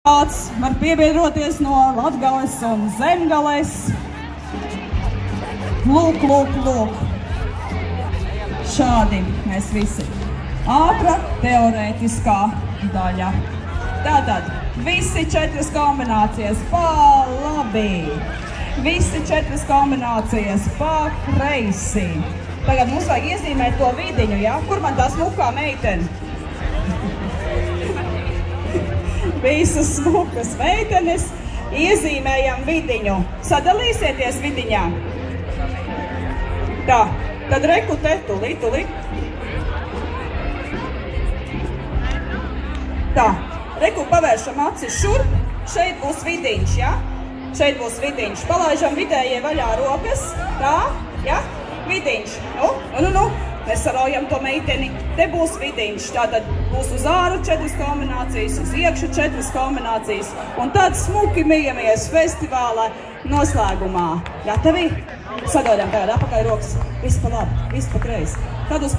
Kāds var piebiedroties no Latgales un Zemgales. Lūk, lūk, lūk. Šādi mēs visi. Ātra teorētiskā daļa. Tātad, visi 4 kombinācijas pa labi. Visi 4 kombinācijas pa kreisi. Tagad mums vajag iezīmēt to vidiņu, ja? Kur man tā smukā meitene? Visas smukas meitenes, iezīmējam vidiņu. Sadalīsieties vidiņā. Tā, tad reku te, tuli. Tā, reku pavēršam acis šur, šeit būs vidiņš, ja? Šeit būs vidiņš. Palaižam vidējie vaļā rokas, tā, ja? Vidiņš, nu. Nesaraujam to meiteni, te būs vidiņš, tātad būs uz āru 4 kombinācijas, uz iekšu 4 kombinācijas, un tad smuki mijamies festivāla noslēgumā. Gatavi? Sadodam tagad apakaļ rokas, viss pa labi, viss pa kreisi. Tad uz